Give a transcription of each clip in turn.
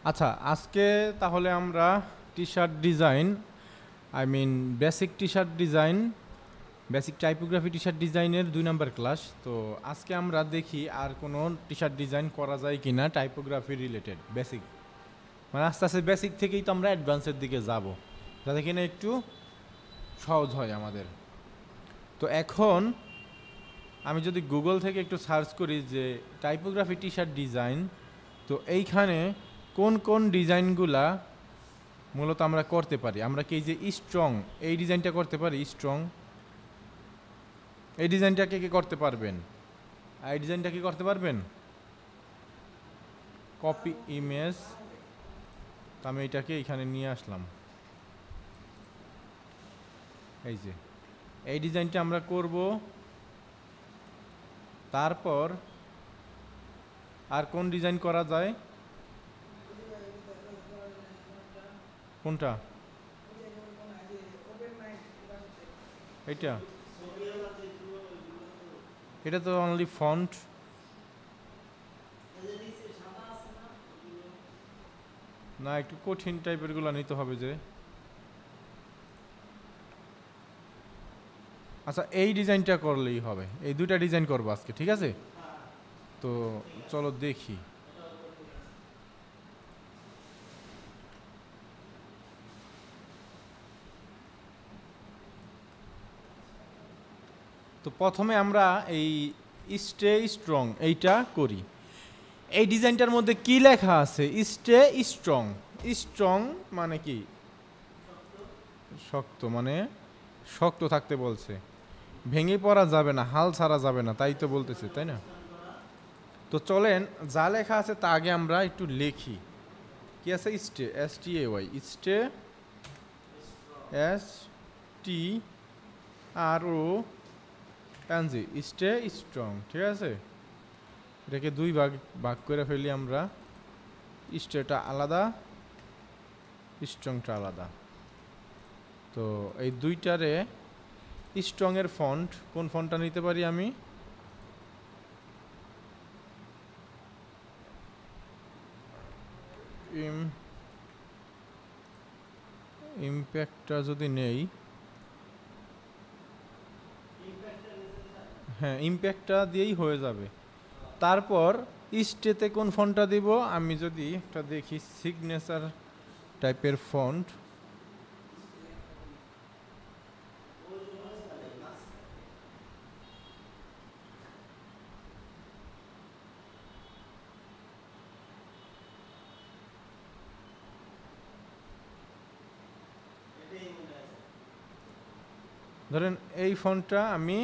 আচ্ছা, আজকে তাহলে আমরা T-shirt design, I mean basic T-shirt design, basic typography T-shirt ডিজাইনের 2 নাম্বার ক্লাস। তো আজকে আমরা দেখি আর কোনো টি-শার্ট ডিজাইন করা যায় কিনা টাইপোগ্রাফি রিলেটেড বেসিক, মানে আস্তে আস্তে বেসিক থেকেই তো আমরা অ্যাডভান্সের দিকে যাব, যাতে কিনা একটু সহজ হয় আমাদের। তো এখন আমি যদি গুগল থেকে একটু সার্চ করি যে টাইপোগ্রাফি টি-শার্ট ডিজাইন, তো এইখানে কোন কোন ডিজাইনগুলা মূলত আমরা করতে পারি। আমরা কি এই যে স্ট্রং, এই ডিজাইনটা করতে পারি। স্ট্রং এই ডিজাইনটা কে কে করতে পারবেন? এই ডিজাইনটা কি করতে পারবেন? কপি ইমেজ, আমি এটাকে এখানে নিয়ে আসলাম। এই যে এই ডিজাইনটা আমরা করব। তারপর আর কোন ডিজাইন করা যায়? কোনটা? এইটা, এটা তো অনলি ফন্ট। না, একটু কঠিন টাইপের গুলো নিতে হবে যে। আচ্ছা, এই ডিজাইনটা করলেই হবে। এই দুইটা ডিজাইন করবো আজকে, ঠিক আছে? তো চলো দেখি। তো প্রথমে আমরা এই স্টে স্ট্রং এইটা করি। এই ডিজাইনটার মধ্যে কি লেখা আছে? Stay strong. স্ট্রং মানে কি? শক্ত, মানে শক্ত থাকতে বলছে, ভেঙে পড়া যাবে না, হাল ছাড়া যাবে না, তাই তো বলতেছে, তাই না? তো চলেন যা লেখা আছে তা আগে আমরা একটু লিখি। কি আছে? Stay, S T A Y, stay, S T R O N G, stay strong, ঠিক আছে? এটাকে দুই ভাগ ভাগ করে ফেলি আমরা। স্টেটা আলাদা, স্ট্রংটা আলাদা। তো এই দুইটারে স্ট্রংয়ের ফন্ট, কোন ফন্টটা নিতে পারি আমি? ইম্প্যাক্টটা যদি নেই, হ্যাঁ ইম্প্যাক্টটা দিয়েই হয়ে যাবে। তারপর স্টেতে কোন ফন্টটা দিব? আমি যদি একটা দেখি সিগনেচার টাইপের ফন্ট, ধরেন এই ফন্টটা আমি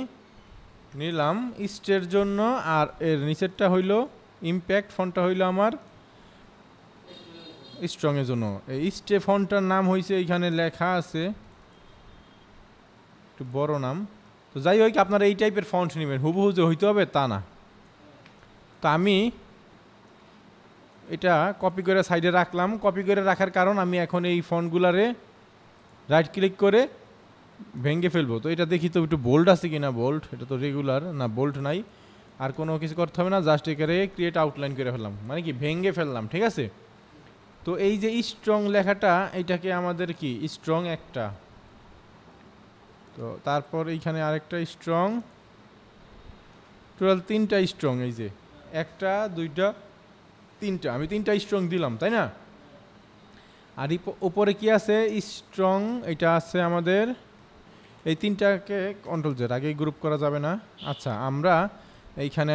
নিলাম স্টের জন্য, আর এর নিচেরটা হইল ইম্প্যাক্ট ফন্টটা হইল আমার স্ট্রংয়ের জন্য। এই স্টে ফন্টটার নাম হয়েছে, এইখানে লেখা আছে একটু বড় নাম। তো যাই হোক, আপনারা এই টাইপের ফন্ট নেবেন, হুবহু যে হইতে হবে তা না। তো আমি এটা কপি করে সাইডে রাখলাম। কপি করে রাখার কারণ আমি এখন এই ফন্টগুলারে রাইট ক্লিক করে ভেঙে ফেলবো। তো এটা দেখি তো একটু বোল্ড আছে কিনা। বোল্ড, এটা তো রেগুলার না, বোল্ড নাই। আর কোনো কিছু করতে হবে না, জাস্ট এখানে ক্রিয়েট আউটলাইন করে ফেললাম, মানে কি ভেঙে ফেললাম, ঠিক আছে? তো এই যে স্ট্রং লেখাটা, এইটাকে আমাদের কি স্ট্রং একটা, তো তারপর এইখানে আরেকটা স্ট্রং, টোটাল 3টা স্ট্রং। এই যে একটা, দুইটা, 3টা, আমি 3টা স্ট্রং দিলাম, তাই না? আর উপরে কি আছে? স্ট্রং, এটা আছে আমাদের। এই 3টাকে কন্ট্রোল জেড, আগে গ্রুপ করা যাবে না। আচ্ছা, আমরা এইখানে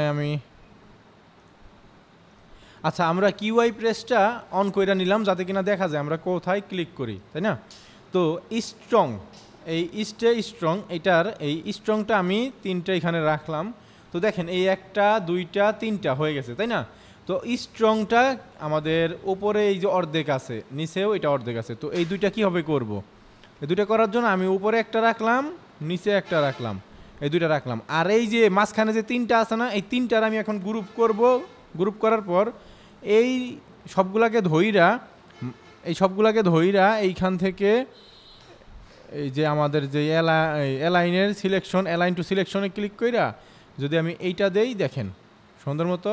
আচ্ছা আমরা কিউআই প্রেসটা অন করে নিলাম, যাতে কিনা দেখা যায় আমরা কোথায় ক্লিক করি, তাই না? তো স্ট্রং, এই স্টে স্ট্রং, এটার এই স্ট্রংটা আমি 3টা এখানে রাখলাম। তো দেখেন এই 1টা 2টা 3টা হয়ে গেছে, তাই না? তো স্ট্রংটা আমাদের উপরে এই যে অর্ধেক আছে, নিচেও এটা অর্ধেক আছে। তো এই দুইটা কীভাবে করব? এই দুইটা করার জন্য আমি উপরে একটা রাখলাম, নিচে একটা রাখলাম, এই দুইটা রাখলাম। আর এই যে মাঝখানে যে 3টা আছে না, এই 3টার আমি এখন গ্রুপ করব। গ্রুপ করার পর এই সবগুলাকে ধইরা এইখান থেকে এই যে আমাদের যে অ্যালাইনের সিলেকশন, অ্যালাইন টু সিলেকশনে ক্লিক কইরা যদি আমি এইটা দেই, দেখেন সুন্দর মতো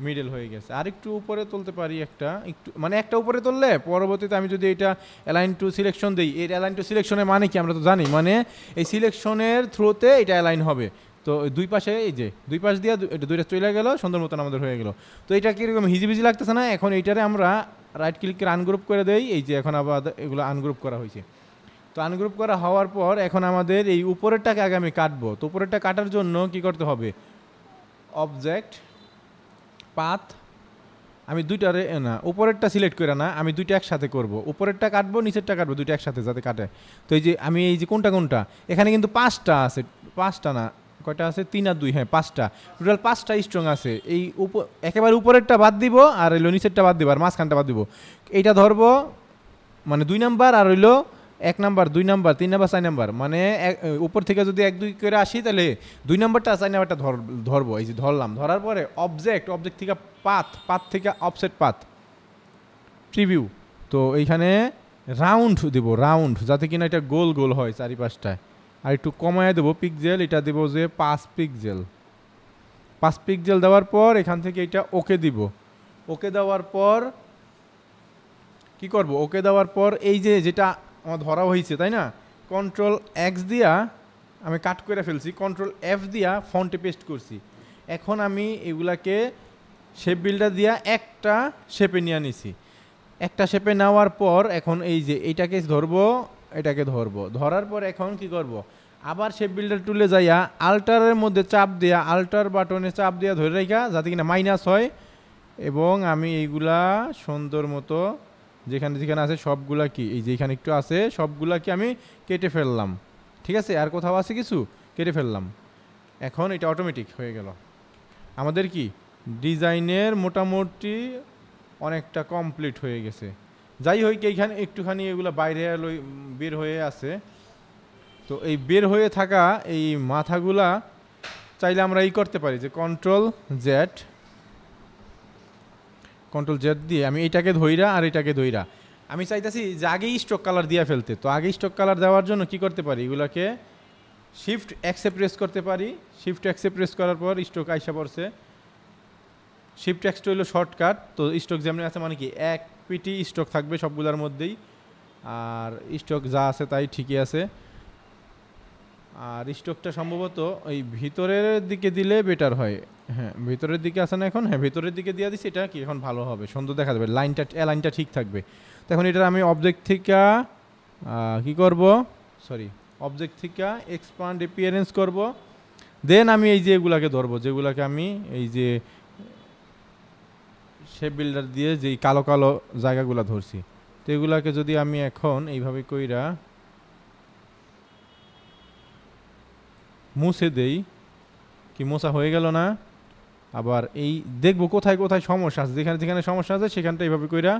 মিডল হয়ে গেছে। আর একটু উপরে তুলতে পারি একটা, একটু মানে একটা উপরে তুললে পরবর্তীতে আমি যদি এটা অ্যালাইন টু সিলেকশন দিই, এর অ্যালাইন টু সিলেকশনের মানে কি আমরা তো জানি, মানে এই সিলেকশনের থ্রুতে এটা অ্যালাইন হবে। তো দুই পাশে এই যে দুই পাশ দিয়ে এটা দুইটা চলে গেল, সুন্দর মতন আমাদের হয়ে গেল। তো এটা কীরকম হিজিবিজি লাগতেছে না? এখন এইটারে আমরা রাইট ক্লিক করে আনগ্রুপ করে দেই। এই যে এখন আবার এগুলো আনগ্রুপ করা হয়েছে। তো আনগ্রুপ করা হওয়ার পর এখন আমাদের এই উপরেরটাকে আগে আমি কাটবো। তো উপরেরটা কাটার জন্য কি করতে হবে? অবজেক্ট পাথ, আমি দুইটারে না উপরেরটা সিলেক্ট করে না, আমি দুইটা একসাথে করব। উপরেরটা কাটবো, নিচেরটা কাটবো, দুইটা একসাথে যাতে কাটে। তো এই যে আমি এই যে কোনটা কোনটা এখানে কিন্তু 5টা আছে, 5টা না কয়টা আছে, 3 আর 2, হ্যাঁ 5টা, টোটাল 5টা স্ট্রং আছে। এই একেবারে উপরেরটা বাদ দিব, আর হইলো নিচেরটা বাদ দিব, আর মাঝখানটা বাদ দিব। এইটা ধরবো মানে 2 নাম্বার, আর হইলো 1 নাম্বার, 2 নাম্বার, 3 নাম্বার, 4 নাম্বার, মানে উপর থেকে যদি 1 2 করে আসি তাহলে 2 নাম্বারটা 4 নাম্বারটা ধরবো। এই যে ধরলাম, ধরার পরে অবজেক্ট থেকে পাথ থেকে অফসেট পাথ প্রিভিউ। তো এইখানে রাউন্ড দেব, রাউন্ড যাতে কিনা এটা গোল গোল হয় চারিপাশটায়। আর একটু কমায় দেবো পিক্সেল, এটা দেবো যে 5 পিক্সেল। 5 পিক্সেল দেওয়ার পর এখান থেকে এটা ওকে দিব। ওকে দেওয়ার পর কি করব? ওকে দেওয়ার পর এই যে যেটা আমার ধরা হয়েছে তাই না, কন্ট্রোল এক্স দিয়া আমি কাট করে ফেলছি, কন্ট্রোল এফ দিয়া ফন্টে পেস্ট করছি। এখন আমি এগুলাকে শেপ বিল্ডার দিয়া একটা শেপে নিয়ে নিছি। একটা শেপে নেওয়ার পর এখন এই যে এইটাকে ধরবো, এটাকে ধরবো, ধরার পর এখন কি করব? আবার শেপ বিল্ডার টুলে যাইয়া আল্টারের মধ্যে চাপ দেয়া, আল্টার বাটনে চাপ দেওয়া ধরে রাখা যাতে কিনা মাইনাস হয়। এবং আমি এইগুলা সুন্দর মতো যেখানে যেখানে আছে সবগুলা কি এই যে এখানে একটু আছে সবগুলা কি আমি কেটে ফেললাম। ঠিক আছে, আর কোথাও আছে কিছু কেটে ফেললাম। এখন এটা অটোমেটিক হয়ে গেল। আমাদের কি ডিজাইনের মোটামুটি অনেকটা কমপ্লিট হয়ে গেছে। যাই হোক এইখানে একটুখানি এগুলো বাইরে বের হয়ে আছে। তো এই বের হয়ে থাকা এই মাথাগুলা চাইলে আমরা এই করতে পারি যে কন্ট্রোল জেড দিয়ে আমি এইটাকে ধইরা আর এটাকে ধইরা আমি চাইতেছি যে আগেই স্ট্রোক কালার দিয়ে ফেলতে। তো আগে স্ট্রোক কালার দেওয়ার জন্য কি করতে পারি? এগুলাকে শিফট এক্সে প্রেস করতে পারি। শিফট এক্সে প্রেস করার পর স্ট্রোক আইসা পড়ছে। শিফট এক্সটা হইলো শর্টকাট। তো স্ট্রোক যেমন আছে মানে কি এক পিটি স্ট্রোক থাকবে সবগুলোর মধ্যেই, আর স্ট্রোক যা আছে তাই ঠিকই আছে। আর স্ট্রোকটা সম্ভবত এই ভিতরের দিকে দিলে বেটার হয়। হ্যাঁ ভিতরের দিকে আছে না এখন, হ্যাঁ ভিতরের দিকে দিয়ে দিচ্ছি, এটা কি এখন ভালো হবে, সুন্দর দেখা যাবে, লাইনটা ঠিক থাকবে। তো এখন এটা আমি অবজেক্ট থেকে কি করব, সরি অবজেক্ট থেকে এক্সপান্ড অ্যাপিয়ারেন্স করব। দেন আমি এই যে এগুলাকে ধরবো, যেগুলাকে আমি এই যে শেপ বিল্ডার দিয়ে যেই কালো কালো জায়গাগুলো ধরছি, তো এগুলাকে যদি আমি এখন এইভাবে কইরা মুছে দেই, কি মোছা হয়ে গেল না? আবার এই দেখবো কোথায় কোথায় সমস্যা আছে, যেখানে যেখানে সমস্যা আছে সেখানটা এইভাবে কইরা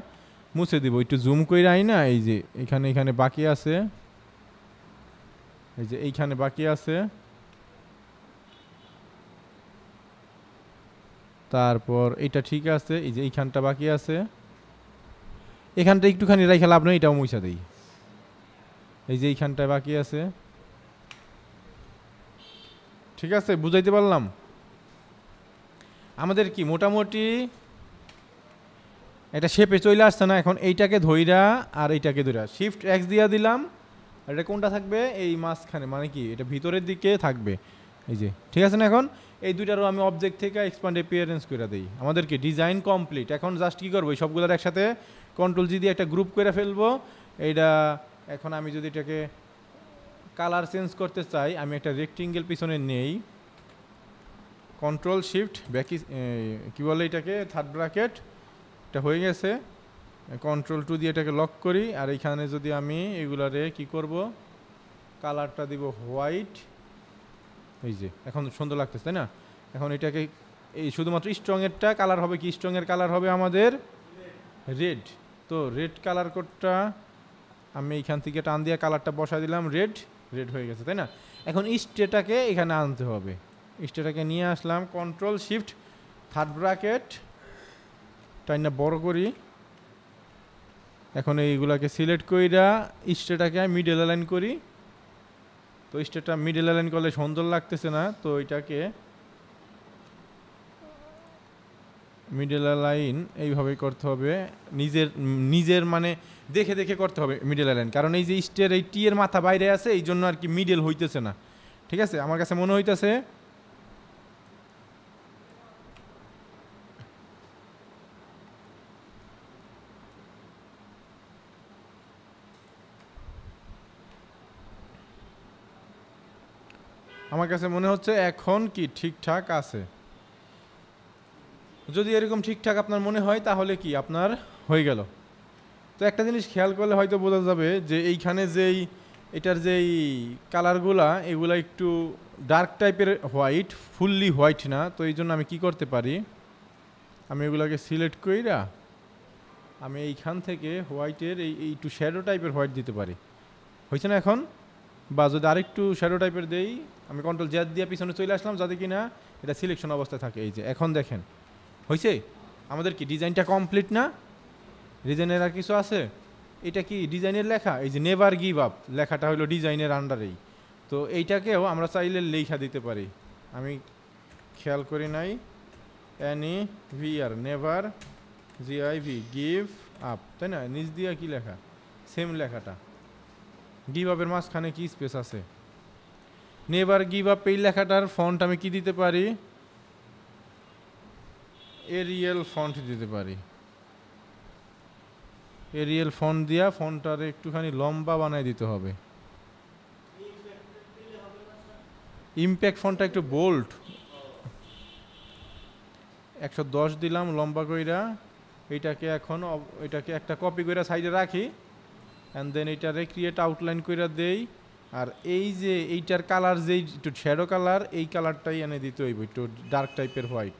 মুছে দিব। একটু জুম কইরা আই না, এই যে এখানে বাকি আছে, এই যে এইখানে বাকি আছে, তারপর এটা ঠিক আছে, এই যে এইখানটা বাকি আছে, এখানটা একটুখানি রাইখা লাভ নয়, এটাও মুছা দেই। এই যে এইখানটায় বাকি আছে, ঠিক আছে, বুঝাইতে পারলাম? আমাদের কি মোটামুটি এটা শেপে চলে আসছে না? এখন এইটাকে ধইরা আর এইটাকে ধইরা শিফট এক্স দিয়া দিলাম, আর এটা কোনটা থাকবে? এই মাঝখানে, মানে কি এটা ভিতরের দিকে থাকবে। এই যে ঠিক আছে না? এখন এই দুইটারও আমি অবজেক্ট থেকে এক্সপান্ড অ্যাপিয়ারেন্স করে দিই। আমাদের কি ডিজাইন কমপ্লিট। এখন জাস্ট কী করবো, সবগুলোর একসাথে কন্ট্রোল জি দিয়ে একটা গ্রুপ করে ফেলবো। এইটা এখন আমি যদি এটাকে কালার চেঞ্জ করতে চাই, আমি একটা রেক্টেঙ্গেল পিছনে নেই, কন্ট্রোল শিফট ব্যাকি কী বলে এটাকে, থার্ড ব্র্যাকেট, এটা হয়ে গেছে। কন্ট্রোল 2 দিয়ে এটাকে লক করি। আর এইখানে যদি আমি এগুলারে কি করব, কালারটা দিব হোয়াইট। এই যে এখন সুন্দর লাগতেছে তাই না? এখন এটাকে এই শুধুমাত্র স্ট্রংয়েরটা কালার হবে কি, স্ট্রংয়ের কালার হবে আমাদের রেড। তো রেড কালার কোডটা আমি এইখান থেকে টান দিয়ে কালারটা বসাই দিলাম, রেড হয়ে গেছে তাই না? এখন স্টেটাকে এখানে আনতে হবে, স্টেটাকে নিয়ে আসলাম, কন্ট্রোল শিফট থার্ড ব্র্যাকেট টাইনা বড় করি। এখন এইগুলাকে সিলেক্ট কইরা স্টেটাকে মিডল অ্যালাইন করি। তো স্টেটটা মিডল অ্যালাইন করলে সুন্দর লাগতেছে না, তো এটাকে মিডল লাইন এইভাবেই করতে হবে, নিজের নিজের মানে দেখে দেখে করতে হবে মিডল লাইন, কারণ এই যে স্টের এই টি এর মাথা বাইরে আছে এই জন্য আর কি মিডল হইতেছে না। ঠিক আছে, আমার কাছে মনে হইতেছে আমার কাছে মনে হচ্ছে এখন কি ঠিকঠাক আছে। যদি এরকম ঠিকঠাক আপনার মনে হয় তাহলে কি আপনার হয়ে গেল। তো একটা জিনিস খেয়াল করলে হয়তো বোঝা যাবে যে এইখানে যেই এটার যেই কালারগুলা এগুলা একটু ডার্ক টাইপের হোয়াইট, ফুললি হোয়াইট না। তো এই জন্য আমি কি করতে পারি, আমি এগুলাকে সিলেক্ট কইরা আমি এইখান থেকে হোয়াইটের এই একটু শ্যাডো টাইপের হোয়াইট দিতে পারি। হয়েছে না এখন? বা যদি আরেকটু শ্যাডো টাইপের দেই, আমি কন্ট্রোল জেড দিয়ে পিছনে চলে আসলাম যাতে কি না এটা সিলেকশন অবস্থায় থাকে। এই যে এখন দেখেন হয়েছে, আমাদের কি ডিজাইনটা কমপ্লিট না? ডিজাইনের আর কিছু আছে? এটা কি ডিজাইনের লেখা? এই যে নেভার গিভ আপ লেখাটা হলো ডিজাইনের আন্ডারেই। তো এইটাকেও আমরা চাইলে লেখা দিতে পারি। আমি খেয়াল করি নাই, এনি ভি আর নেভার জিআইভি গিভ আপ, তাই না? নিচ দিয়া কি লেখা? সেম লেখাটা। গিভ আপের মাঝখানে কি স্পেস আছে? নেভার গিভ আপ এই লেখাটার ফন্ট আমি কি দিতে পারি? এরিয়াল ফন্ট দিতে পারি। এরিয়াল ফন্ট দিয়া ফন্টটারে একটুখানি লম্বা বানাই দিতে হবে। ইমপ্যাক্ট ফন্টটা একটু বোল্ড, 110 দিলাম লম্বা কইরা। এইটাকে এখন এটাকে একটা কপি কইরা সাইডে রাখি, অ্যান্ড দেন এইটারে ক্রিয়েট আউটলাইন কইরা দেই। আর এই যে এইটার কালার যেই একটু শ্যাডো কালার, এই কালারটাই এনে দিতে হইব, একটু ডার্ক টাইপের হোয়াইট।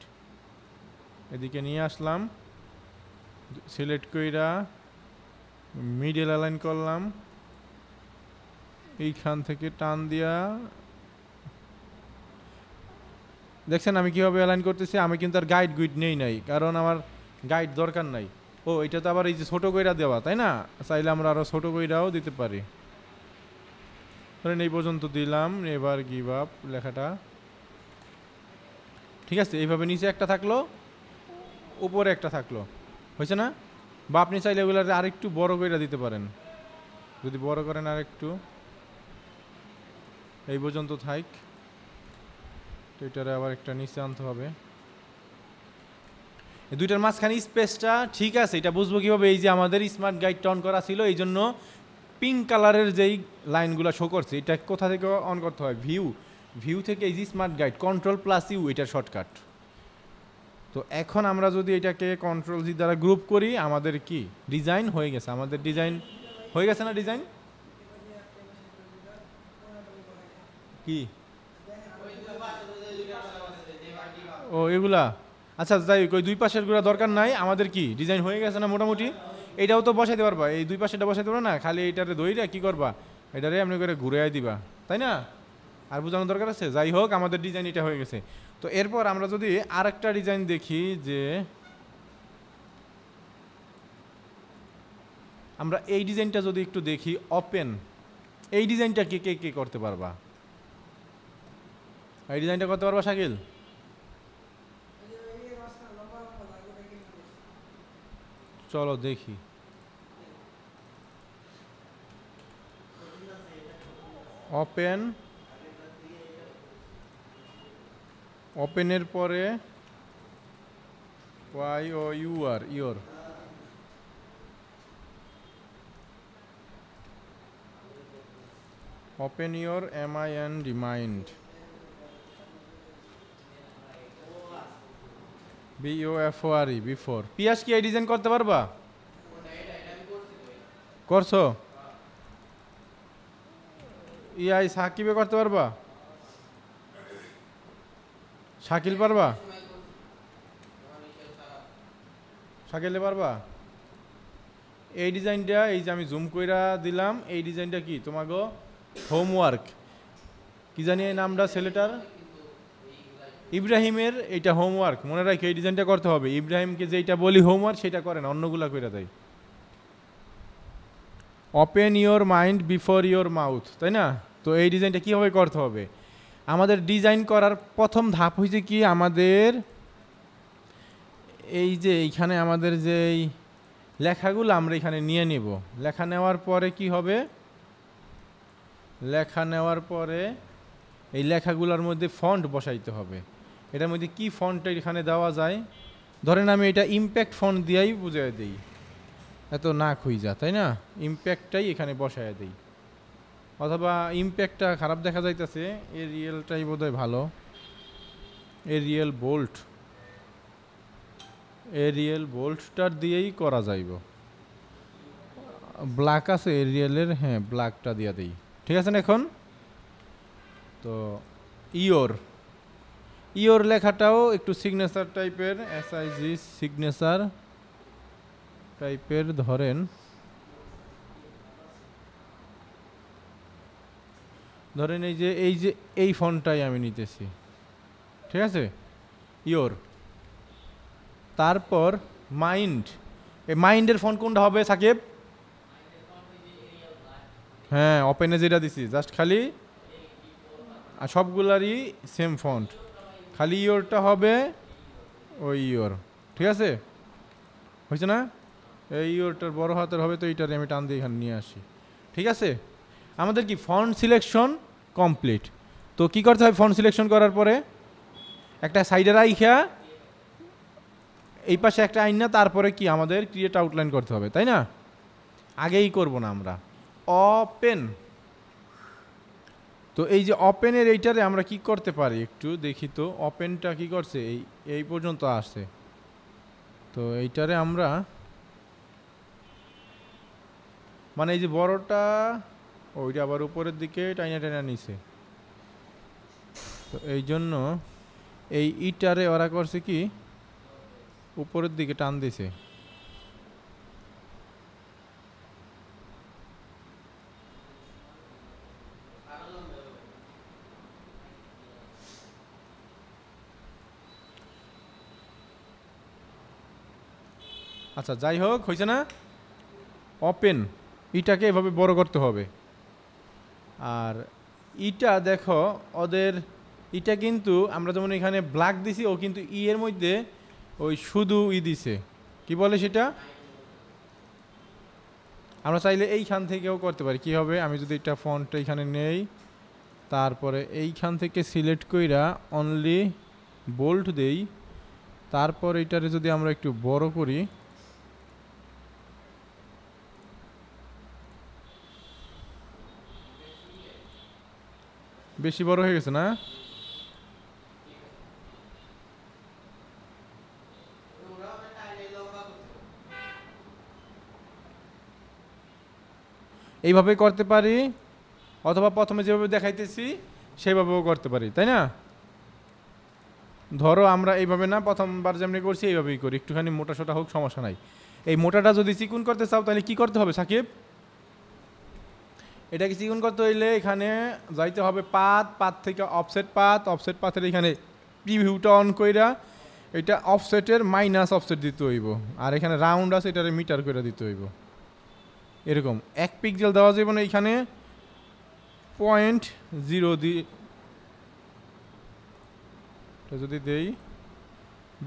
এদিকে নিয়ে আসলাম, সিলেক্ট কইরা মিডল অ্যালাইন করলাম, এইখান থেকে টান দিয়া দেখছেন আমি কীভাবে অ্যালাইন করতেছি। আমি কিন্তু আর গাইড গুইড নেই নাই, কারণ আমার গাইড দরকার নাই। ও এটা তো আবার এই যে ছোটো কইরা দেওয়া, তাই না? চাইলে আমরা আরও ছোটো কইরাও দিতে পারি। ধরেন এই পর্যন্ত দিলাম, এবার গিভ আপ লেখাটা। ঠিক আছে, এইভাবে নিচে একটা থাকলো, উপরে একটা থাকলো, হয়েছে না? বা আপনি চাইলে এগুলো আরেকটু বড় কইরা দিতে পারেন, যদি বড় করেন আরেকটু। এই পর্যন্ত থাক, তো এটারে আবার একটা নিচে আনতে হবে। এই দুইটার মাঝখানে স্পেসটা ঠিক আছে, এটা বুঝবো কীভাবে? এই যে আমাদের স্মার্ট গাইডটা অন করা ছিল, এই জন্য পিঙ্ক কালারের যেই লাইনগুলো শো করছে, এটা কোথা থেকে অন করতে হয়? ভিউ থেকে এই যে স্মার্ট গাইড Ctrl+U এটার শর্টকাট। তো এখন আমরা যদি এটাকে Ctrl+G দ্বারা গ্রুপ করি, আমাদের কি ডিজাইন হয়ে গেছে। আমাদের ডিজাইন হয়ে গেছে না? ডিজাইন কি? ও এগুলা আচ্ছা, যাই ওই দুই পাশের গুলা দরকার নাই, আমাদের কি ডিজাইন হয়ে গেছে না মোটামুটি? এটাও তো বসাইতে পারবা, এই দুই পাশেটা বসাইতে পারো না, খালি এটারে দইরা কি করবা, এটারে এমনি করে ঘুরে দিবা, তাই না? আর বোঝানোর দরকার আছে? যাই হোক, আমাদের ডিজাইন এটা হয়ে গেছে। তো এরপর আমরা যদি আরেকটা ডিজাইন দেখি, যে আমরা এই ডিজাইনটা যদি একটু দেখি, ওপেন, এই ডিজাইনটা কে কে কে করতে পারবা? এই ডিজাইনটা করতে পারবা শাকিল? চলো দেখি। ওপেন, ওপেনের পরে YOUR your, open your MIND mind, BOFORE before. Piyas কি এই ডিজাইন করতে পারবা? করছো? ইয়াই সাকিবে করতে পারবা? শাকিল পারবা? শাকিলে পারবা? এই ডিজাইনটা, এই যে আমি জুম কইরা দিলাম, এই ডিজাইনটা কি তোমাকে হোমওয়ার্ক, কি জানি এই নামটা ছেলেটার, ইব্রাহিমের, এইটা হোমওয়ার্ক। মনে রাখি এই ডিজাইনটা করতে হবে। ইব্রাহিমকে যেটা বলি হোমওয়ার্ক সেটা করে না, অন্যগুলা কইরা দেয়। Open your mind before your mouth, তাই না? তো এই ডিজাইনটা কীভাবে করতে হবে? আমাদের ডিজাইন করার প্রথম ধাপ হয়েছে কি, আমাদের এই যে এইখানে আমাদের যে এই লেখাগুলো আমরা এখানে নিয়ে নিব। লেখা নেওয়ার পরে কি হবে, লেখা নেওয়ার পরে এই লেখাগুলোর মধ্যে ফন্ট বসাইতে হবে। এটার মধ্যে কি ফন্টটা এখানে দেওয়া যায়, ধরেন আমি এটা ইমপ্যাক্ট ফন্ট দিয়েই বুঝিয়ে দিই, এত না খুঁজা, তাই না? ইমপ্যাক্টটাই এখানে বসায় দিই, অথবা ইমপ্যাক্টটা খারাপ দেখা যাইতেছে, এরিয়ালটাই বোধহয় ভালো, এরিয়াল বোল্ট, এরিয়াল বোল্টটার দিয়েই করা যাইব। ব্ল্যাক আছে এরিয়ালের, হ্যাঁ ব্ল্যাকটা দিয়ে দিই, ঠিক আছে না? এখন তো ইওর, ইওর লেখাটাও একটু সিগনেচার টাইপের, এসআইজি সিগনেচার টাইপের, ধরেন এই যে এই ফন্টটাই আমি নিতেছি, ঠিক আছে? ইওর, তারপর মাইন্ড, এই মাইন্ডের ফন্ট কোনটা হবে সাকিব? হ্যাঁ ওপেনে যেটা দিছি, জাস্ট খালি আর সবগুলারই সেম ফন্ট, খালি ইওরটা হবে ওই ইওর, ঠিক আছে? হয়েছে না? এই ইওরটার বড় হাতের হবে, তো এইটারে আমি টান দিয়ে এখানে নিয়ে আসি, ঠিক আছে? আমাদের কি ফন্ট সিলেকশন কমপ্লিট। তো কি করতে হবে ফন্ট সিলেকশন করার পরে, একটা সাইডের আইখা এই পাশে একটা আইন না, তারপরে কি আমাদের ক্রিয়েট আউটলাইন করতে হবে, তাই না? আগেই করব না আমরা। ওপেন, তো এই যে ওপেনের এইটারে আমরা কি করতে পারি একটু দেখি তো, ওপেনটা কি করছে, এই পর্যন্ত আসছে, তো এইটারে আমরা মানে এই যে বড়টা ওইটা আবার উপরের দিকে টাইনা টাইনা নিছে, তো এই জন্য এই ইটারে ওরা করছে কি উপরের দিকে টান দিছে। আচ্ছা যাই হোক, হয়েছে না? ওপেন ইটাকে এভাবে বড় করতে হবে। আর ইটা দেখো ওদের, ইটা কিন্তু আমরা যেমন এখানে ব্ল্যাক দিছি, ও কিন্তু ই এর মধ্যে ওই শুধু ই দিছে, কি বলে সেটা, আমরা চাইলে এইখান থেকেও করতে পারি। কি হবে, আমি যদি একটা ফন্ট এইখানে নেই, তারপরে এইখান থেকে সিলেক্ট কইরা অনলি বোল্ড দেই, তারপর এটারে যদি আমরা একটু বড় করি, বেশি বড় হয়ে গেছে না? এইভাবে করতে পারি, অথবা প্রথমে যেভাবে দেখাইতেছি সেভাবেও করতে পারি, তাই না? ধরো আমরা এইভাবে না, প্রথমবার যেমনি করছি এইভাবেই করি, একটুখানি মোটা সোটা হোক সমস্যা নাই। এই মোটাটা যদি চিকুন করতে চাও তাহলে কি করতে হবে সাকিব? এটাকে চিকুন করতে হইলে এখানে যাইতে হবে পাত, পাত থেকে অফসেট পাত, অফসেট পাতের এখানে প্রিভিউটা অন কইরা এটা অফসেটের মাইনাস অফসেট দিতে হইব, আর এখানে রাউন্ড আছে এটারে মিটার করে দিতে হইব। এরকম 1 পিক্সেল দেওয়া যাবে না, এখানে 0.0 দিয়ে যদি দেই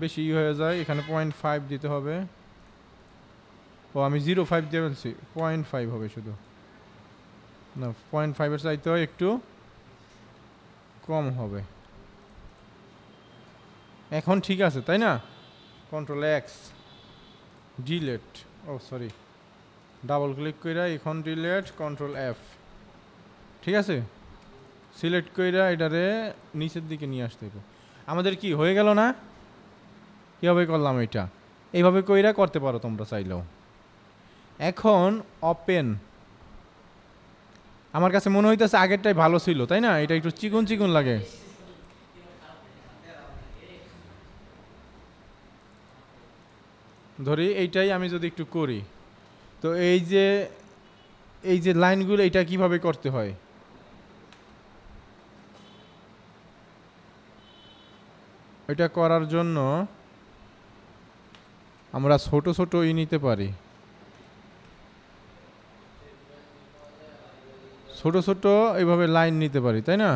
বেশি হয়ে যায়, এখানে 0.5 দিতে হবে। ও আমি 0.5 দিয়ে বলছি, 0.5 হবে শুধু, না 0.5-এর চাইতে হয় একটু কম হবে। এখন ঠিক আছে তাই না? কন্ট্রোল এক্স ডিলেট, ও সরি ডাবল ক্লিক কইরা এখন ডিলেট, কন্ট্রোল এফ, ঠিক আছে? সিলেক্ট কইরা এটারে নিচের দিকে নিয়ে আসতে হবে। আমাদের কি হয়ে গেল না? কীভাবে করলাম এটা? এইভাবে কইরা করতে পারো তোমরা চাইলেও। এখন ওপেন, আমার কাছে মনে হইতেছে আগেরটাই ভালো ছিল, তাই না? এটা একটু চিকন চিকন লাগে। ধরি এইটাই আমি যদি একটু করি, তো এই যে লাইনগুলো এটা কিভাবে করতে হয়, এটা করার জন্য আমরা ছোট ছোট নিতে পারি, ছোট ছোট এইভাবে লাইন নিতে পারি, তাই না?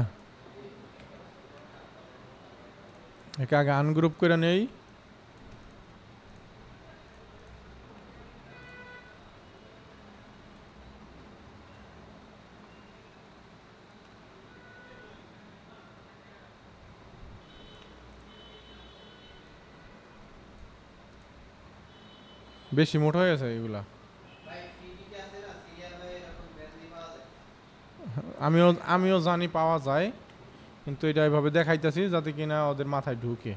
একে আগে আনগ্রুপ করে নেই, বেশি মোটা হয়ে গেছে এগুলা। আমিও আমিও জানি পাওয়া যায়, কিন্তু এটা এভাবে দেখাইতেছি যাতে কিনা ওদের মাথায় ঢুকে।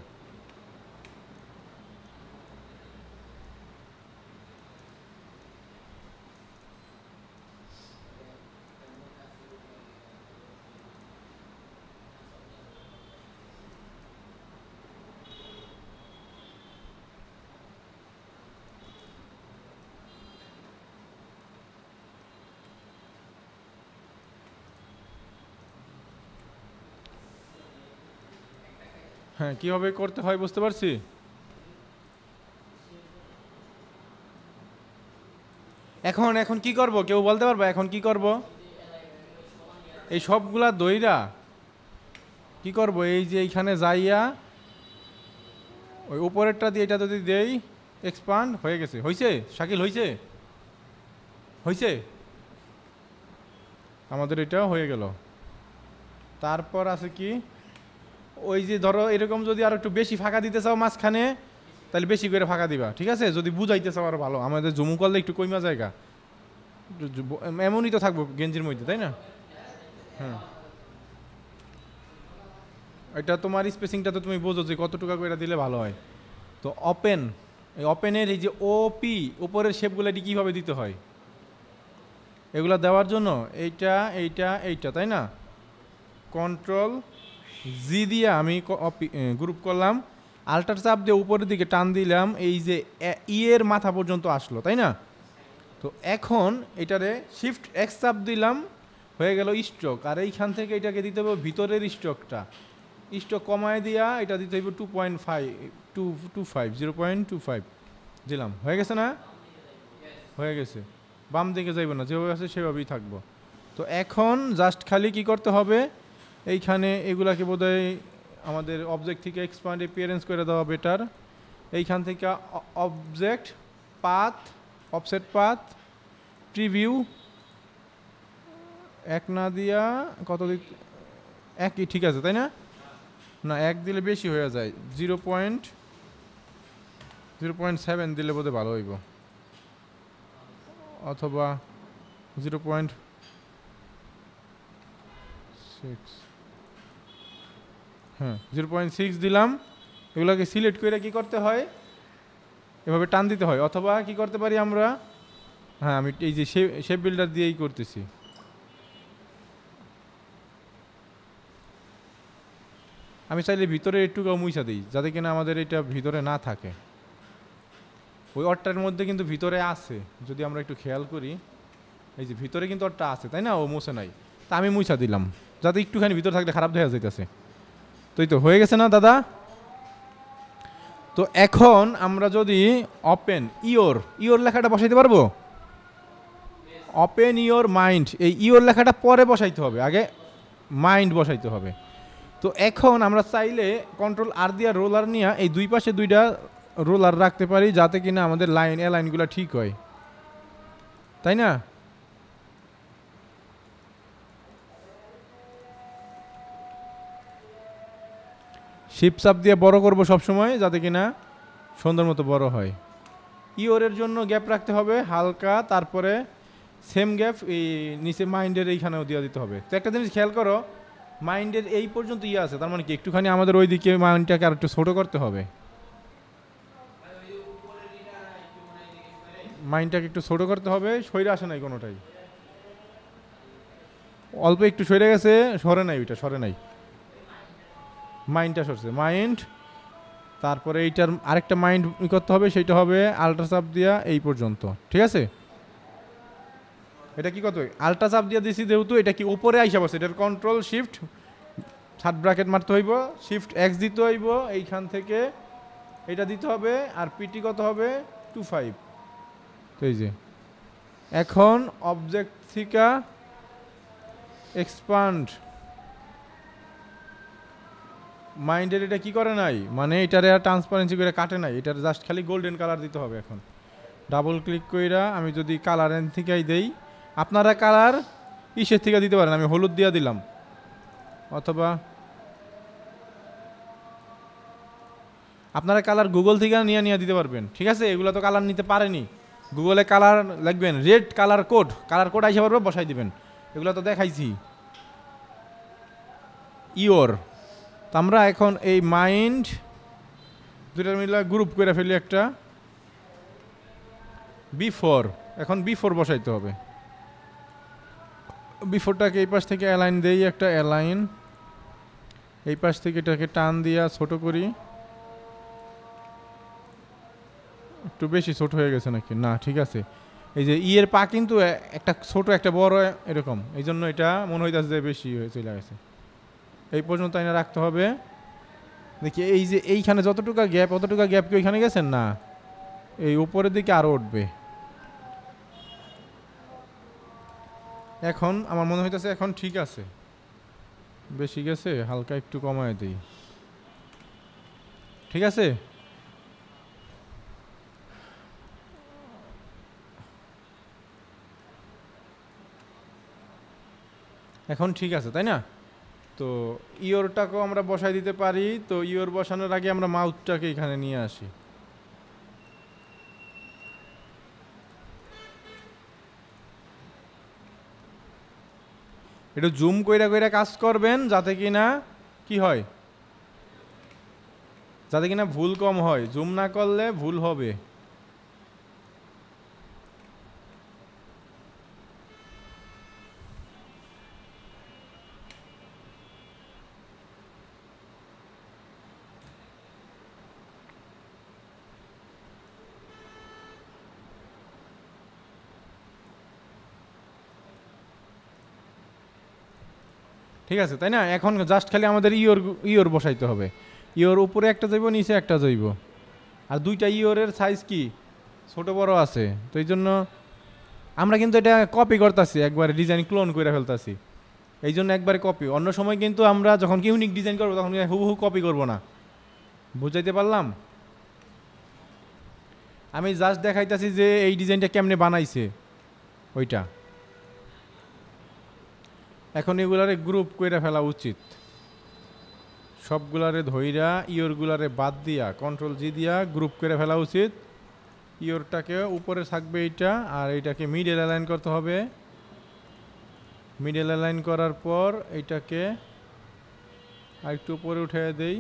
হ্যাঁ, কিভাবে করতে হয় বুঝতে পারছি। এখন এখন কি করব, কেউ বলতে পারবে এখন কি করব? এই সবগুলা দইরা কি করব, এই যে এইখানে যাইয়া ওই উপরেরটা দিয়ে এটা যদি দেই, এক্সপান্ড হয়ে গেছে। হইছে শাকিল, হইছে? হইছে? আমাদের এটাও হয়ে গেল। তারপর আছে কি, ওই যে ধরো এরকম যদি আর একটু বেশি ফাঁকা দিতে চাও মাঝখানে, তাহলে বেশি করে ফাঁকা দিবা, ঠিক আছে? যদি বুঝাইতে চাও আরো ভালো, আমাদের জুম করলে একটু কইমা জায়গা, এমনই তো থাকবো গেঞ্জির মধ্যে, তাই না? হ্যাঁ, এটা তোমার স্পেসিংটা তো তুমি বোঝো যে কতটুকু করে দিলে ভালো হয়। তো ওপেন, এই ওপেনের এই যে ওপি উপরের শেপগুলো এটি কীভাবে দিতে হয়, এগুলো দেওয়ার জন্য এইটা এইটা এইটা, তাই না? কন্ট্রোল জি দিয়ে আমি গ্রুপ করলাম, আল্টার চাপ দিয়ে উপরের দিকে টান দিলাম, এই যে এর মাথা পর্যন্ত আসলো, তাই না? তো এখন এটারে শিফট এক্স চাপ দিলাম, হয়ে গেল স্ট্রোক। আর এইখান থেকে এটাকে দিতে হবে ভিতরের স্ট্রোকটা, স্ট্রোক কমায় দিয়া এটা দিতে হইব 2.5 0.25 দিলাম। হয়ে গেছে না? হয়ে গেছে। বাম দিকে যাইব না, যেভাবে আছে সেভাবেই থাকবো। তো এখন জাস্ট খালি কি করতে হবে, এইখানে এগুলাকে বোধহয় আমাদের অবজেক্ট থেকে এক্সপান্ড অ্যাপিয়ারেন্স করে দেওয়া বেটার। এইখান থেকে object path, offset path, preview এক না দিয়া কত দিক, একই ঠিক আছে, তাই না? না, এক দিলে বেশি হয়ে যায়, 0.7 দিলে বোধহয় ভালো হইব, অথবা 0.6, হ্যাঁ 0.6 দিলাম। এগুলোকে সিলেক্ট করে কি করতে হয়, এভাবে টান দিতে হয়। অথবা কি করতে পারি আমরা, হ্যাঁ আমি এই যে শেপ বিল্ডার দিয়েই করতেছি। আমি চাইলে ভিতরে একটু মুইসা দিই যাতে কিনা আমাদের এটা ভিতরে না থাকে। ওই অটটার মধ্যে কিন্তু ভিতরে আছে, যদি আমরা একটু খেয়াল করি, এই যে ভিতরে কিন্তু অটটা আছে, তাই না? ও মুছে নাই, তা আমি মুইসা দিলাম যাতে একটুখানি ভিতরে থাকলে খারাপ দেখা যাইতেছে। তো এই তো হয়ে গেছে না দাদা? তো এখন আমরা যদি ওপেন ইওর লেখাটা বসাইতে পারবো? ওপেন ইওর মাইন্ড, এই ইওর লেখাটা পরে বসাইতে হবে, আগে মাইন্ড বসাইতে হবে। তো এখন আমরা চাইলে কন্ট্রোল আর দিয়া রোলার নিয়ে এই দুই পাশে দুইটা রোলার রাখতে পারি যাতে কিনা আমাদের লাইনগুলো ঠিক হয়, তাই না? শিপ চাপ দিয়ে বড় করবো সবসময় যাতে কিনা সুন্দর মতো বড় হয়। ইওরের জন্য গ্যাপ রাখতে হবে হালকা, তারপরে সেম গ্যাপ এই নিচে মাইন্ডের এইখানেও দিয়ে দিতে হবে। তো একটা জিনিস খেয়াল করো, মাইন্ডের এই পর্যন্ত ইয়ে আছে, তার মানে কি একটুখানি আমাদের ওই দিকে মাইন্ডটাকে আর একটু ছোটো করতে হবে, মাইন্ডটাকে একটু ছোটো করতে হবে। সইরে আসে নাই কোনোটাই, অল্প একটু সরে গেছে, সরে নাই, ওইটা সরে নাই, মাইন্ডটা সরছে, মাইন্ড। তারপরে এইটার আরেকটা মাইন্ড করতে হবে, সেইটা হবে আল্ট্রাচাপ দিয়া এই পর্যন্ত, ঠিক আছে? এটা কি কত আল্ট্রাচাপ দিয়া দিছি যেহেতু, এটা কি উপরে আইসা বসে, এটার কন্ট্রোল শিফট থার্ড ব্র্যাকেট মারতে হইব, শিফট এক্স দিতে হইব, এইখান থেকে এটা দিতে হবে, আর পিটি কত হবে 25। তো এই যে এখন অবজেক্ট থেকে এক্সপান্ড মাইন্ডের এটা কি করে নাই, মানে এটারে আর ট্রান্সপারেন্সি করে কাটে নাই, এটার জাস্ট খালি গোল্ডেন কালার দিতে হবে। এখন ডাবল ক্লিক কইরা আমি যদি কালার এন থেকেই দেই, আপনারা কালার ইসের থেকে দিতে পারেন, আমি হলুদ দিয়ে দিলাম, অথবা আপনারা কালার গুগল থেকে নিয়ে নিয়ে দিতে পারবেন, ঠিক আছে? এগুলো তো কালার নিতে পারেনি, গুগলে কালার লিখবেন রেড কালার কোড আইসা পারবে, বসাই দিবেন। এগুলো তো দেখাইছি। ইওর তো আমরা এখন এই মাইন্ড দুটার মিলে গ্রুপ করে ফেলি একটা বিফোর। এখন বিফোর বসাইতে হবে। বিফোরটাকে এই পাশ থেকে অ্যালাইন দেই, একটা অ্যালাইন, এই পাশ থেকে এটাকে টান দিয়া ছোট করি। একটু বেশি ছোট হয়ে গেছে নাকি? না, ঠিক আছে। এই যে ইয়ের পা কিন্তু একটা ছোট একটা বড় এরকম, এই জন্য এটা মনে হইতেছে যে বেশি হয়ে চলে গেছে। এই পর্যন্ত এনে রাখতে হবে। দেখি এই যে এইখানে যতটুকু গ্যাপ, অতটুকু গ্যাপ কি ওইখানে গেছেন? না, এই উপরের দিকে আরও উঠবে। এখন আমার মনে হইতেছে এখন ঠিক আছে, বেশি গেছে, হালকা একটু কমায় দিই, ঠিক আছে? এখন ঠিক আছে, তাই না? তো ইওরটাকেও আমরা বসাই দিতে পারি। তো ইওর বসানোর আগে আমরা মাউথটাকে এখানে নিয়ে আসি। একটু জুম কইরা কইরা কাজ করবেন, যাতে কিনা কি হয়, যাতে কিনা ভুল কম হয়। জুম না করলে ভুল হবে। ঠিক আছে, তাই না? এখন জাস্ট খালি আমাদের ইওর বসাইতে হবে। ইওর উপরে একটা যাইব, নিচে একটা যাইব। আর দুইটা ইওরের সাইজ কি ছোট বড় আছে, তো এই জন্য আমরা কিন্তু এটা কপি করতেছি, একবারে ডিজাইন ক্লোন করে ফেলতেছি। এই জন্য একবারে কপি। অন্য সময় কিন্তু আমরা যখন ইউনিক ডিজাইন করবো তখন হুবহু কপি করব না। বুঝাইতে পারলাম? আমি জাস্ট দেখাইতেছি যে এই ডিজাইনটা কেমনে বানাইছে ওইটা। এখন এগুলারে গ্রুপ করে ফেলা উচিত, সবগুলারে ধইরা ইওরগুলারে বাদ দিয়া কন্ট্রোল জি দিয়া গ্রুপ করে ফেলা উচিত। ইওরটাকে উপরে থাকবে এইটা, আর এইটাকে মিডল অ্যালাইন করতে হবে। মিডল অ্যালাইন করার পর এইটাকে আরেকটু উপরে উঠে দেই।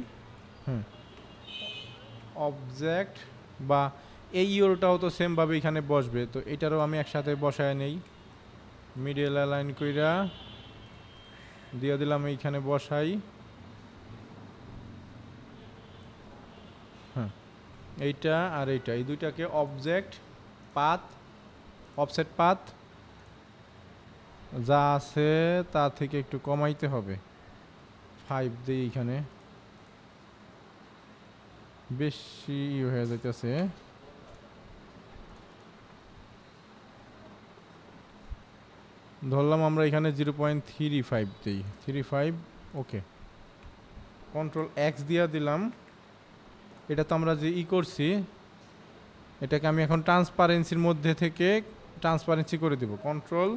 অবজেক্ট বা এই ইওরটাও তো সেমভাবে এখানে বসবে, তো এটারও আমি একসাথে বসায় নেই। মিডল অ্যালাইন কইরা দিয়ে দিলাম, এইখানে বসাই। হ্যাঁ, এইটা আর এইটা, এই দুইটাকে অবজেক্ট পাথ, অফসেট পাথ যা আছে তা থেকে একটু কমাইতে হবে। 5 দিই, এখানে বেশি হয়ে যাইতেছে। ধরলাম আমরা এখানে 0.35 দিই, 35। ওকে, কন্ট্রোল এক্স দিয়া দিলাম। এটা তো আমরা যে করছি, এটাকে আমি এখন ট্রান্সপারেন্সির মধ্যে থেকে ট্রান্সপারেন্সি করে দেব। কন্ট্রোল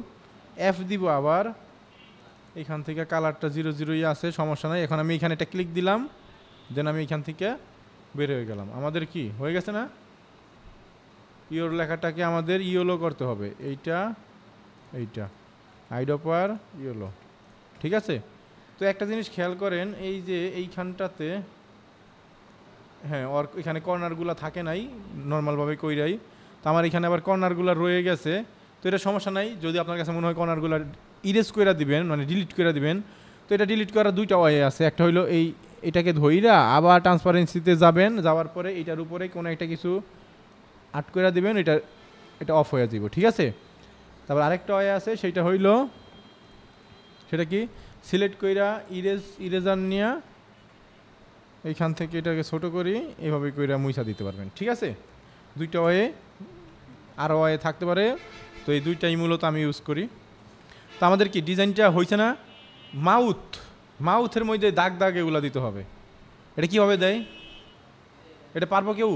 এফ দিব, আবার এখান থেকে কালারটা 0 আছে, সমস্যা নাই। এখন আমি এখানে এটা ক্লিক দিলাম, দেন আমি এখান থেকে বের হয়ে গেলাম। আমাদের কি হয়ে গেছে না? ইওর লেখাটাকে আমাদের ইয়েলো করতে হবে, এইটা আইডপার ইয়েলো, ঠিক আছে? তো একটা জিনিস খেয়াল করেন, এই যে এইখানটাতে, হ্যাঁ, ওর এখানে কর্নারগুলো থাকে নাই নর্মালভাবে কইরাই, তো আমার এখানে আবার কর্নারগুলো রয়ে গেছে। তো এটা সমস্যা নাই, যদি আপনার কাছে মনে হয় কর্নারগুলো ইরেজ করে দিবেন, মানে ডিলিট করে দিবেন, তো এটা ডিলিট করার দুইটা ওয়ে আছে। একটা হইলো এটাকে ধইরা আবার ট্রান্সপারেন্সিতে যাবেন, যাওয়ার পরে এটার উপরে কোনো একটা কিছু আট করে দিবেন, এটা অফ হয়ে যাব, ঠিক আছে? তারপর আরেকটা ওয়ে আছে, সেইটা হইল, সেটা কি, সিলেক্ট কইরা ইরেজার নিয়ে এইখান থেকে এটাকে ছোট করি, এইভাবে কইরা মুইছা দিতে পারবেন, ঠিক আছে? দুইটা ওয়ে, আরও ওয়ে থাকতে পারে, তো এই দুইটাই মূলত আমি ইউজ করি। তো আমাদের কি ডিজাইনটা হয়েছে না? মাউথের মধ্যে দাগ দাগ এগুলো দিতে হবে। এটা কীভাবে দেয়? এটা পারবো কেউ?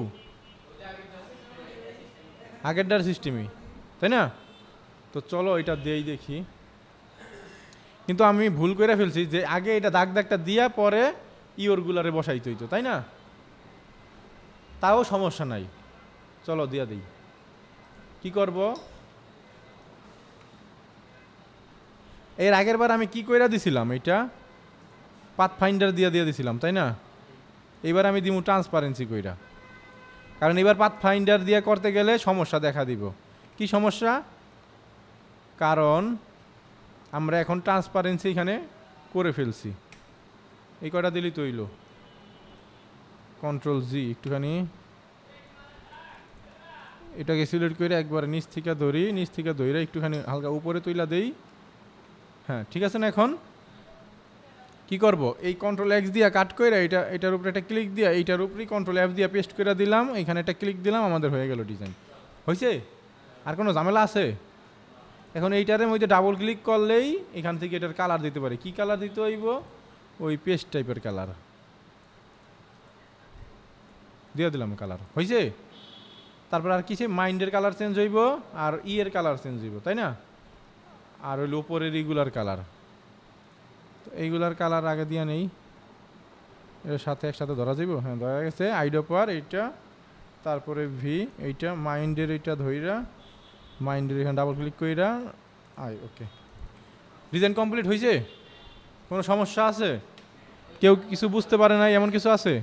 আগেরটার সিস্টেমই, তাই না? তো চলো এটা দিয়েই দেখি। কিন্তু আমি ভুল করে ফেলছি যে আগে এটা দাগ দাগটা দিয়া পরে ইওরগুলারে বসাইতে হইতো, তাই না? তাও সমস্যা নাই, চলো দিয়া দিই। কি করব, এর আগের বার আমি কি কইরা দিছিলাম, এটা পাথফাইন্ডার দিয়ে দিছিলাম তাই না? এবার আমি দিমু ট্রান্সপারেন্সি কইরা, কারণ এবার পাথফাইন্ডার দিয়ে করতে গেলে সমস্যা দেখা দিব। কি সমস্যা? কারণ আমরা এখন ট্রান্সপারেন্সি এখানে করে ফেলছি। এই কয়টা দিলেই তো হইল। কন্ট্রোল জি, একটুখানি এটাকে সিলেক্ট করে একবার নিচ থেকে ধরি, নিচ থেকে ধরে একটুখানি হালকা উপরে তুইলা দেই। হ্যাঁ ঠিক আছে না? এখন কি করব, এই কন্ট্রোল এক্স দিয়ে কাট করে এটার উপরে একটা ক্লিক দিয়ে এইটার উপরেই কন্ট্রোল এফ দিয়ে পেস্ট করে দিলাম, এখানে একটা ক্লিক দিলাম, আমাদের হয়ে গেল ডিজাইন। হয়েছে? আর কোনো ঝামেলা আছে? এখন এইটার মধ্যে ডাবল ক্লিক করলেই এখান থেকে এটার কালার দিতে পারি। কি কালার দিতে হইব? ওই পেস্ট টাইপের কালার দিয়ে দিলাম, কালার হয়েছে। তারপর আর কিছু মাইন্ডের কালার চেঞ্জ হইব, আর এর কালার চেঞ্জ হইব, তাই না? আর হইল উপরে রেগুলার কালার। তো এইগুলার কালার আগে দিয়ে নেই, এর সাথে একসাথে ধরা যাইব। হ্যাঁ ধরা গেছে। আইডো পার এইটা, তারপরে ভি এইটা, মাইন্ডের এইটা ধইরা, মাইন্ডের এখানে ডাবল ক্লিক কইরা ওকে, ডিজাইন কমপ্লিট হয়েছে। কোনো সমস্যা আছে? কেউ কিছু বুঝতে পারে না এমন কিছু আছে?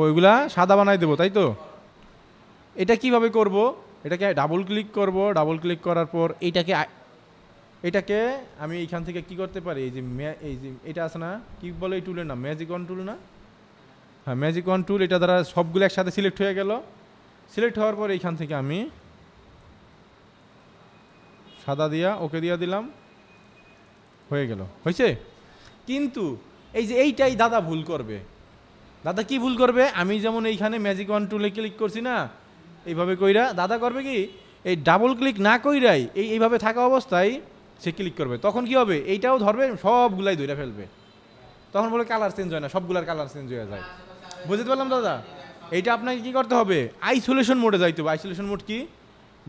ওইগুলা সাদা বানাই দেবো, তাই তো? এটা কিভাবে করব? এটাকে ডাবল ক্লিক করব, ডাবল ক্লিক করার পর এটাকে আমি এইখান থেকে কি করতে পারি, এই যে এটা আছে না, কি বলে এই টুলের নাম, ম্যাজিক অন টুল না? হ্যাঁ ম্যাজিক অন টুল, এটা দ্বারা সবগুলো একসাথে সিলেক্ট হয়ে গেল। সিলেক্ট হওয়ার পর এইখান থেকে আমি সাদা দিয়া ওকে দিয়া দিলাম, হয়ে গেল। হয়েছে? কিন্তু এই যে এইটাই দাদা ভুল করবে। দাদা কি ভুল করবে? আমি যেমন এইখানে ম্যাজিক অন টুলে ক্লিক করছি না, এইভাবে কইরা দাদা করবে কি, এই ডাবল ক্লিক না কইরাই এইভাবে থাকা অবস্থায় সে ক্লিক করবে। তখন কি হবে, এইটাও ধরবে, সবগুলাই ধরে ফেলবে। তখন বলে কালার চেঞ্জ হয় না, সবগুলার কালার চেঞ্জ হয়ে যায়। বুঝতে পারলাম দাদা? এইটা আপনাকে কি করতে হবে, আইসোলেশন মোডে যাইতে হবে। আইসোলেশন মোড কি?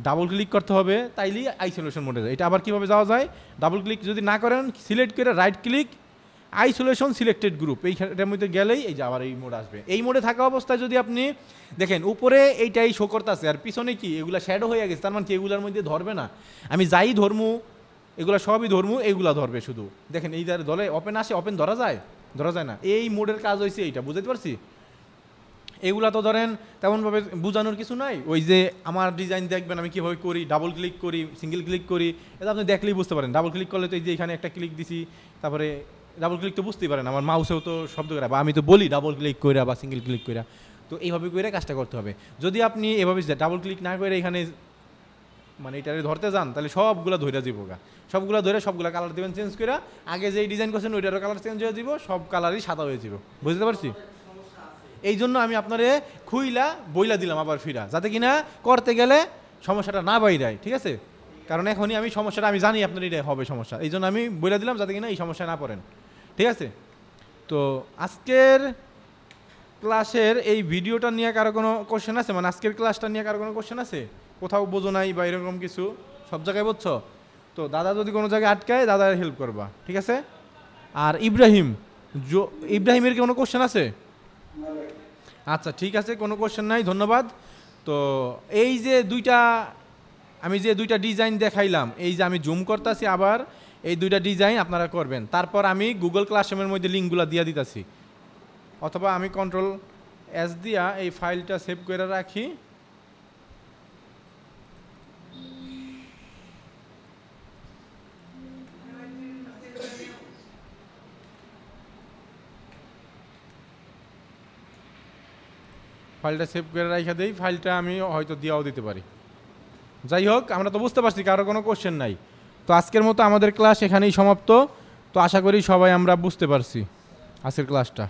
ডাবল ক্লিক করতে হবে, তাইলেই আইসোলেশন মোডে যায়। এটা আবার কীভাবে যাওয়া যায়? ডাবল ক্লিক যদি না করেন, সিলেক্ট করে right click, isolation selected group, এইটার মধ্যে গেলেই এই যে আবার এই মোড আসবে। এই মোডে থাকা অবস্থায় যদি আপনি দেখেন উপরে এইটাই শো করতেছে, আর পিছনে কি এগুলা শ্যাডো হয়ে গেছে, তার মানে কি এগুলার মধ্যে ধরবে না। আমি যাই ধরমু, এগুলা সবই ধরমু, এইগুলা ধরবে শুধু। দেখেন এই দলে ওপেন আসে, ওপেন ধরা যায়? ধরা যায় না। এই মোডের কাজ হয়েছে এইটা, বুঝতে পারছি? এইগুলা তো ধরেন তেমনভাবে বোঝানোর কিছু নাই। ওই যে আমার ডিজাইন দেখবেন আমি কীভাবে করি, ডাবল ক্লিক করি, সিঙ্গেল ক্লিক করি, এটা আপনি দেখলেই বুঝতে পারেন। ডাবল ক্লিক করলে তো এই যে এখানে একটা ক্লিক দিছি, তারপরে ডাবল ক্লিক তো বুঝতেই পারেন, আমার মাউসেও তো শব্দ করে, বা আমি তো বলি ডাবল ক্লিক করে বা সিঙ্গেল ক্লিক করে। তো এইভাবে করে কাজটা করতে হবে। যদি আপনি এভাবে ডাবল ক্লিক না করে এখানে মানে এটারে ধরতে যান, তাহলে সবগুলা ধরে যাব গা, সবগুলা ধরে সবগুলা কালার দেবেন চেঞ্জ করে। আগে যেই ডিজাইন করছেন ওইটারও কালার চেঞ্জ হয়ে যাব, সব কালারই সাদা হয়ে যাব। বুঝতে পারছি? এই জন্য আমি আপনারে খুইলা বইলা দিলাম আবার ফিরা, যাতে কিনা করতে গেলে সমস্যাটা না বাইরায়। ঠিক আছে? কারণ এখনই আমি সমস্যাটা আমি জানি আপনার এটা হবে সমস্যা, এই জন্য আমি বইলা দিলাম যাতে কিনা এই সমস্যা না পড়েন। ঠিক আছে? তো আজকের ক্লাসের এই ভিডিওটা নিয়ে কারো কোনো কোশ্চেন আছে? মানে আজকের ক্লাসটা নিয়ে কারো কোনো কোশ্চেন আছে? কোথাও বোঝো নাই বা এরকম কিছু? সব জায়গায় বুঝছো? তো দাদা যদি কোনো জায়গায় আটকায়, দাদার হেল্প করবা। ঠিক আছে? আর ইব্রাহিমের কি কোনো কোশ্চেন আছে? আচ্ছা ঠিক আছে, কোনো কোশ্চেন নাই, ধন্যবাদ। তো এই যে আমি যে দুইটা ডিজাইন দেখাইলাম, এই যে আমি জুম করতেছি আবার, এই দুইটা ডিজাইন আপনারা করবেন। তারপর আমি গুগল ক্লাসরুমের মধ্যে লিঙ্কগুলো দিয়ে দিতেছি, অথবা আমি কন্ট্রোল এস দিয়া এই ফাইলটা সেভ করে রাখি। ফাইলটা সেভ করে রাখা দেই, ফাইলটা আমি হয়তো দিয়েও দিতে পারি। যাই হোক, আমরা তো বুঝতে পারছি কারো কোনো কোশ্চেন নাই। তো আজকের মতো আমাদের ক্লাস এখানেই সমাপ্ত। তো আশা করি সবাই আমরা বুঝতে পারছি আজকের ক্লাসটা।